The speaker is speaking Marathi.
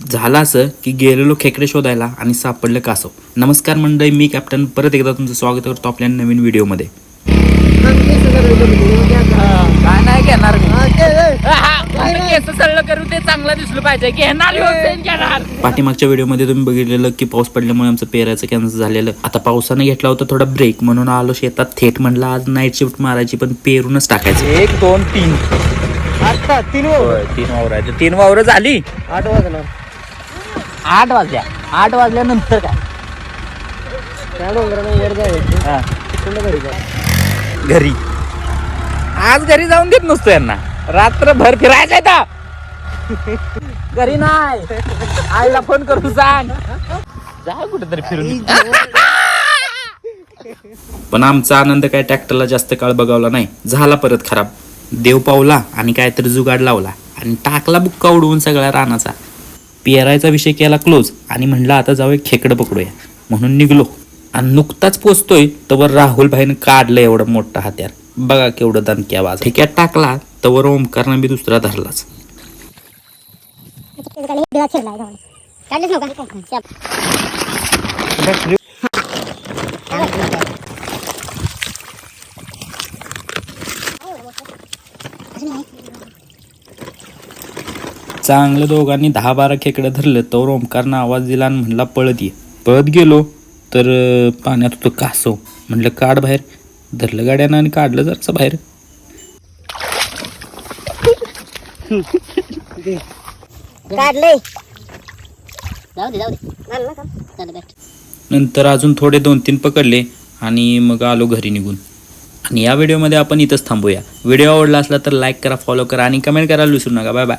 झालं असं की गेलेलो खेकडे शोधायला आणि सापडलं कासव. नमस्कार मंडळी, मी कॅप्टन परत एकदा तुमचं स्वागत करतो आपल्या नवीन व्हिडिओमध्ये. काय नाही घेणार केस सळलं करू ते चांगलं दिसलं पाहिजे घेणार. पाठीमागच्या व्हिडिओमध्ये तुम्ही बघितलेलं की पाऊस पडल्यामुळे आमचं पेरायचं कॅन्सल झालेलं. आता पावसानं घेतला होता थोडा ब्रेक म्हणून आलो शेतात थेट. म्हणलं आज नाईट शिफ्ट मारायची पण पेरूनच टाकायचं. 1 2 3 आता 3 तीन वावर आहे. 3 वावर झाली. 8 वाजला. 8 वाजल्या. 8 वाजल्यानंतर काय त्या डोंगरानं वर जायचं. हा, कुठलं घरी जा. घरी आज घरी जाऊन देत नसतो यांना. रात्रभर फिरायचंय का घरी नाही. आईला फोन करून सांग जा कुठेतरी फिरून. पण आमचा आनंद काय ट्रॅक्टरला जास्त काळ बघावला नाही. झाला परत खराब. देव पावला आणि काहीतरी जुगाड लावला आणि टाकला बुक्का उडवून सगळ्या रानाचा. पेरायचा विषय केला क्लोज आणि म्हणलं आता जाऊया खेकडं पकडूया म्हणून निघलो. आणि नुकताच पोचतोय तवर राहुल भाईनं काढलं एवढं मोठं हत्यार. बघा केवढं दणक्या वाज. ठेक्यात टाकला तवर ओमकारनं बी दुसरा धरलाच. चांगलं दोघांनी 10-12 खेकडं धरलं तवर ओमकारनं आवाज दिला आणि म्हणला पळत ये. पळत गेलो तर पाण्यात होतं कासव. म्हणलं काढ बाहेर. धरलं गाड्यानं आणि काढलं जरचं बाहेर. काढलंय. नंतर अजून थोडे 2-3 पकडले आणि मग आलो घरी निघून. आणि या व्हिडिओमध्ये आपण इथंच थांबूया. व्हिडिओ आवडला असला तर लाईक करा, फॉलो करा आणि कमेंट करायला विसरू नका. Bye bye.